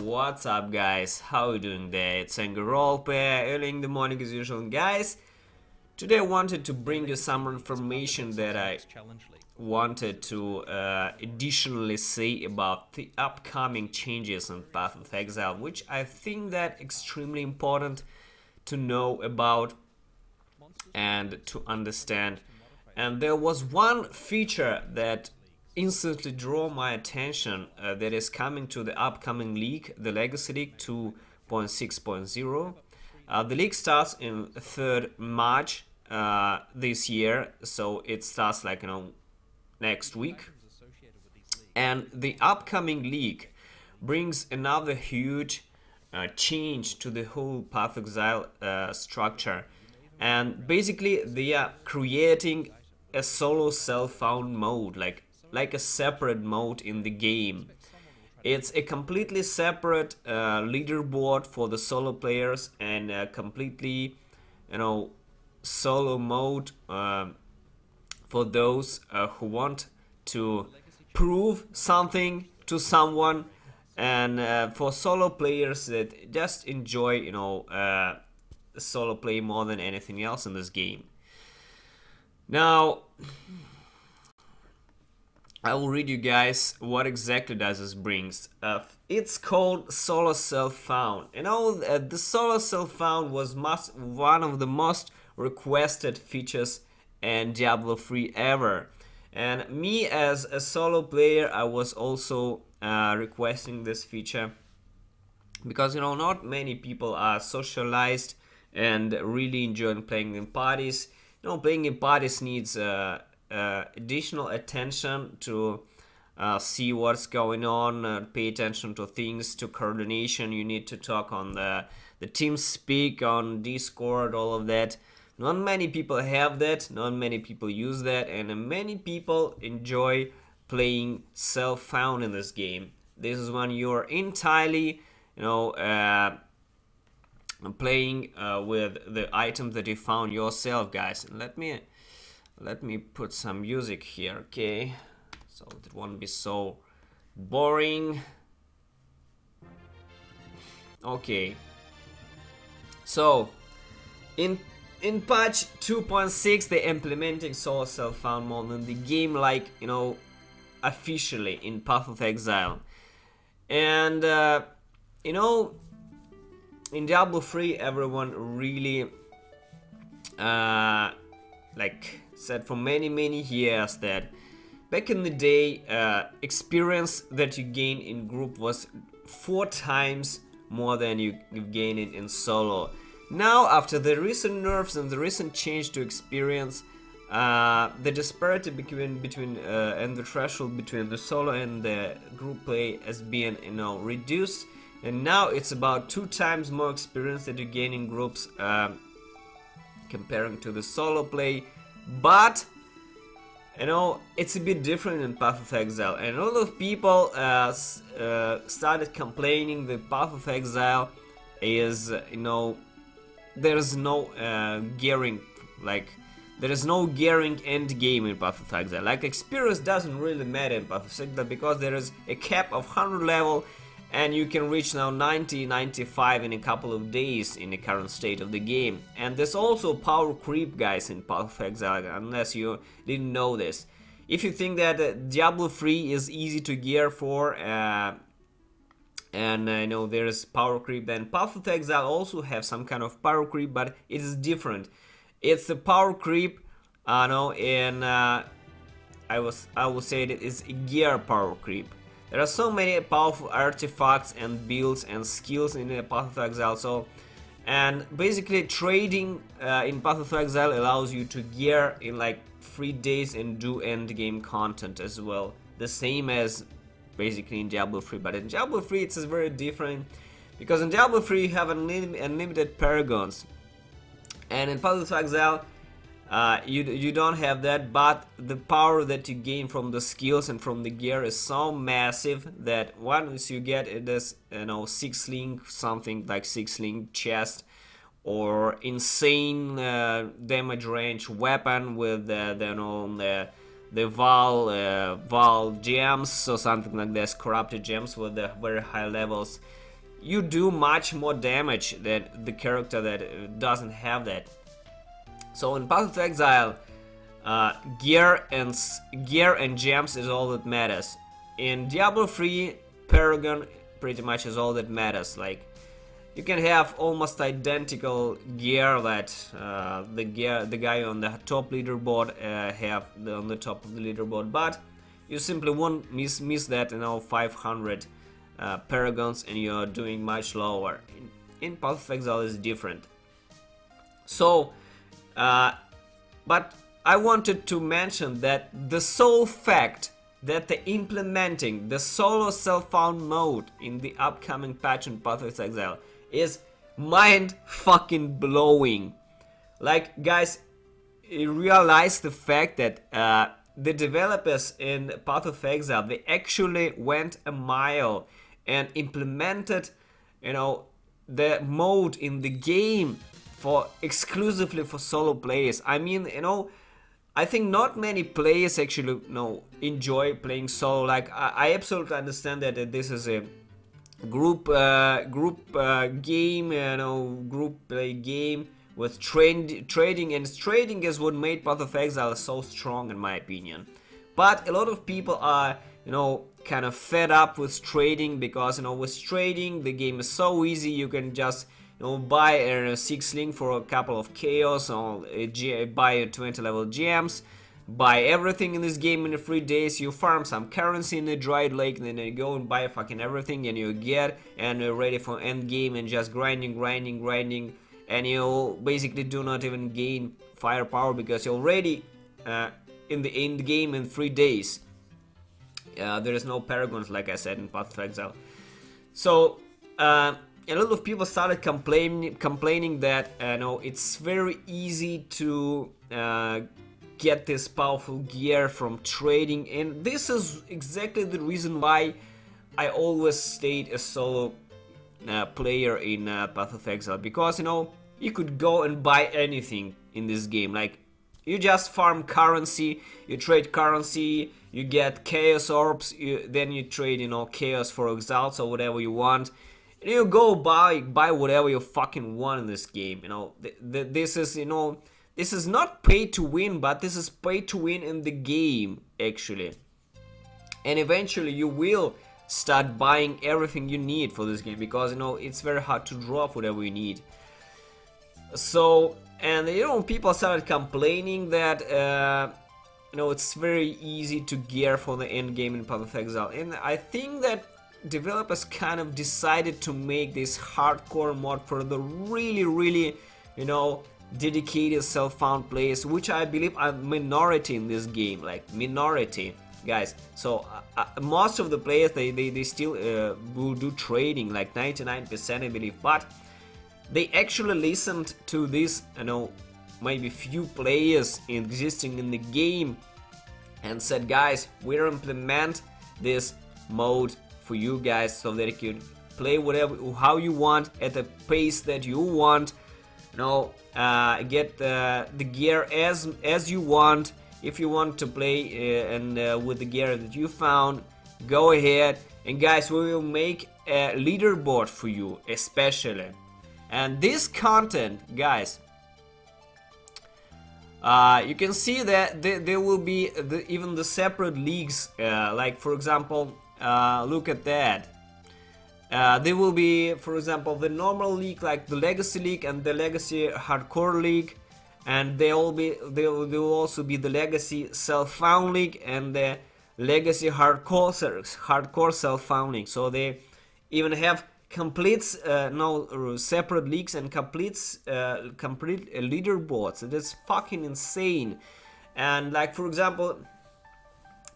What's up, guys? How you doing there? It's Anger Roleplay, early in the morning as usual. Guys, today I wanted to bring you some information that I wanted to additionally say about the upcoming changes in Path of Exile, which I think that extremely important to know about and to understand. And there was one feature that instantly draw my attention that is coming to the upcoming league, the Legacy League 2.6.0. The league starts in 3rd March this year, so it starts like next week. And the upcoming league brings another huge change to the whole Path of Exile structure. And basically they are creating a solo self-found mode, like a separate mode in the game. It's a completely separate leaderboard for the solo players and a completely, solo mode for those who want to prove something to someone, and for solo players that just enjoy, solo play more than anything else in this game. Now, I will read you guys what exactly does this brings. It's called Solo Self-Found. The Solo Self-Found was one of the most requested features in Diablo 3 ever. And me as a solo player, I was also requesting this feature because not many people are socialized and really enjoying playing in parties. Playing in parties needs additional attention to see what's going on, pay attention to things, to coordination. You need to talk on the team speak on Discord, all of that. Not many people have that, not many people use that, and many people enjoy playing self-found in this game. This is when you're entirely playing with the items that you found yourself, guys. And let me put some music here, okay, so it won't be so boring. Okay, so in patch 2.6 they're implementing solo self-found mode in the game, like officially in Path of Exile. And in Diablo 3 everyone really said for many years that back in the day experience that you gain in group was 4 times more than you gain it in solo. Now, after the recent nerfs and the recent change to experience, the disparity between and the threshold between the solo and the group play has been reduced, and now it's about 2 times more experience that you gain in groups comparing to the solo play. But it's a bit different in Path of Exile, and a lot of people started complaining that Path of Exile is there's no gearing, there is no gearing end game in Path of Exile. Like, experience doesn't really matter in Path of Exile because there is a cap of 100 level, and you can reach now 90, 95 in a couple of days in the current state of the game. And there's also power creep, guys, in Path of Exile, unless you didn't know this. If you think that Diablo 3 is easy to gear for, and there is power creep, then Path of Exile also have some kind of power creep, but it is different. It's the power creep, I will say that it's a gear power creep. There are so many powerful artifacts and builds and skills in the Path of Exile, and basically trading in Path of Exile allows you to gear in like 3 days and do end game content as well, the same as basically in Diablo 3. But in Diablo 3 it's very different, because in Diablo 3 you have unlimited paragons, and in Path of Exile you don't have that, but the power that you gain from the skills and from the gear is so massive that once you get this 6-link, something like 6-link chest, or insane damage range weapon with the Val gems or something like this, corrupted gems with the very high levels, you do much more damage than the character that doesn't have that. So in Path of Exile, gear and gems is all that matters. In Diablo 3, Paragon pretty much is all that matters. Like, you can have almost identical gear that the guy on the top leaderboard have on the top of the leaderboard, but you simply won't miss that, you know, 500 paragons, and you're doing much lower. In Path of Exile is different. So, but I wanted to mention that the sole fact that they're implementing the solo self-found mode in the upcoming patch in Path of Exile is mind fucking blowing. Like, guys, realize the fact that the developers in Path of Exile, they actually went a mile and implemented, you know, the mode in the game for exclusively for solo players. I mean, you know, I think not many players actually, you know, enjoy playing solo. Like, I absolutely understand that this is a group game, you know, group play game with trading, and trading is what made Path of Exile so strong, in my opinion. But a lot of people are, you know, kind of fed up with trading, because, you know, with trading the game is so easy. You can just, you know, buy a 6 link for a couple of chaos, or buy a 20 level gems, buy everything in this game in 3 days. You farm some currency in the dried lake, and then you go and buy fucking everything, and you get and you're ready for end game, and just grinding, and you basically do not even gain firepower because you're already in the end game in 3 days. There is no paragons, like I said, in Path of Exile. So a lot of people started complaining that no, it's very easy to get this powerful gear from trading, and this is exactly the reason why I always stayed a solo player in Path of Exile, because, you know, you could go and buy anything in this game. Like, you just farm currency, you trade currency, you get chaos orbs, then you trade, you know, chaos for exiles or whatever you want, and you go buy whatever you fucking want in this game. You know, this is, you know, this is not pay to win, but this is pay to win in the game, actually. And eventually you will start buying everything you need for this game, because, you know, it's very hard to drop whatever you need. So, and, you know, people started complaining that you know, it's very easy to gear for the end game in Path of Exile, and I think that developers kind of decided to make this hardcore mod for the really, you know, dedicated self-found players, which I believe are minority in this game, like minority, guys. So most of the players, they still will do trading, like 99%, I believe, but they actually listened to this, you know, maybe few players existing in the game, and said, guys, we'll implement this mode for you guys so that you can play whatever, how you want, at the pace that you want, you know, get the gear as you want. If you want to play with the gear that you found, go ahead, and guys, we will make a leaderboard for you especially. And this content, guys, you can see that there will be even the separate leagues, like, for example, look at that. There will be, for example, the normal league, like the Legacy League and the Legacy Hardcore League, and there will also be the Legacy Self-Found League and the Legacy Hardcore Self-Found League. So they even have complete separate leagues and complete leaderboards. It is fucking insane. And, like, for example,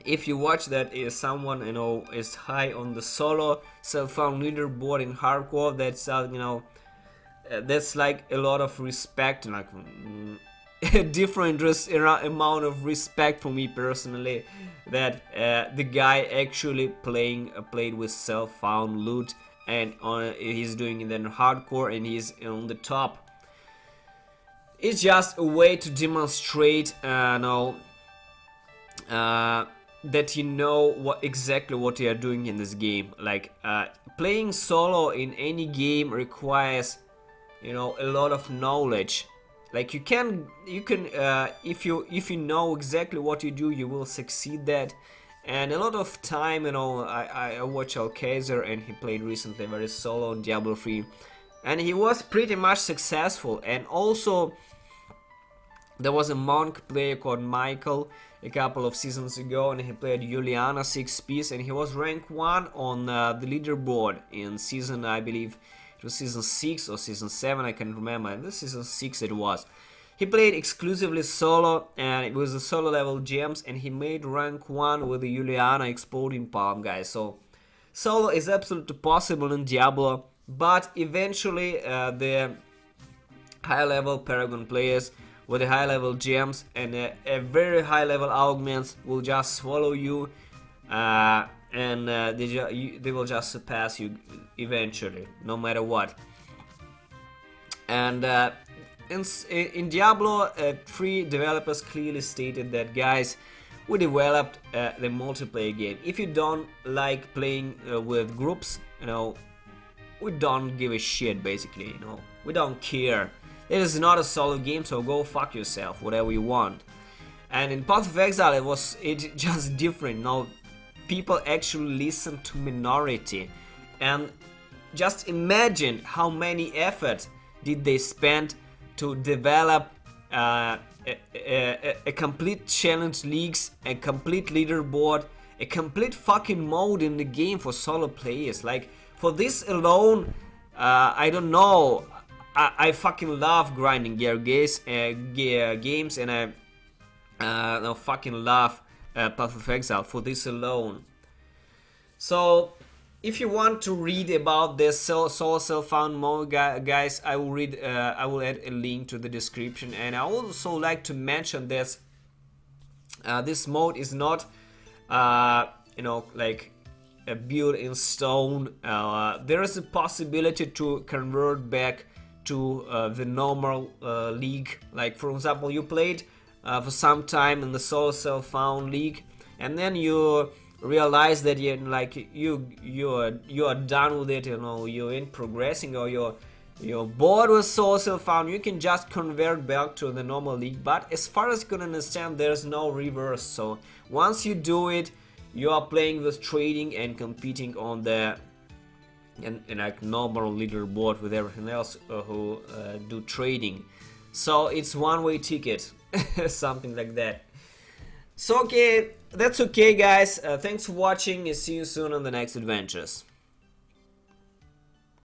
if you watch that, is someone, you know, is high on the solo self-found leaderboard in hardcore, that's you know, that's like a lot of respect, like a different amount of respect for me personally, that the guy actually played with self-found loot, and he's doing it in hardcore, and he's on the top. It's just a way to demonstrate that you know exactly what you are doing in this game. Like playing solo in any game requires, you know, a lot of knowledge. Like you can if you know exactly what you do, you will succeed that. And a lot of time, you know, I watch Alcazer, and he played recently very solo on Diablo 3, and he was pretty much successful. And also there was a monk player called Michael a couple of seasons ago, and he played Juliana 6-piece, and he was rank 1 on the leaderboard in season, I believe it was season 6 or season 7, I can't remember, and this season 6 it was. He played exclusively solo, and it was the solo level gems, and he made rank 1 with the Juliana exploding palm, guys. So solo is absolutely possible in Diablo, but eventually the high level Paragon players with the high level gems and a very high level augments will just swallow you, and they will just surpass you eventually, no matter what. And in Diablo 3, developers clearly stated that, guys, we developed the multiplayer game. If you don't like playing with groups, you know, we don't give a shit, basically, you know, we don't care. It is not a solo game, so go fuck yourself, whatever you want. And in Path of Exile, it just different. Now, people actually listen to minority, and just imagine how many effort did they spend to develop a complete challenge leagues, a complete leaderboard, a complete fucking mode in the game for solo players. Like, for this alone, I don't know, I fucking love grinding games, and I fucking love Path of Exile for this alone. So if you want to read about this solo self-found mode, guys, I will add a link to the description. And I also like to mention this. This mode is not, you know, like a build in stone. There is a possibility to convert back to the normal league. Like, for example, you played for some time in the solo self-found league, and then you realize that you are done with it, you know, you ain't progressing, or you're bored with solo self-found. You can just convert back to the normal league. But as far as you can understand, there's no reverse. So once you do it, you are playing with trading and competing on the like normal leaderboard with everything else who do trading. So it's one-way ticket, something like that. So okay, that's okay, guys. Thanks for watching, and see you soon on the next adventures.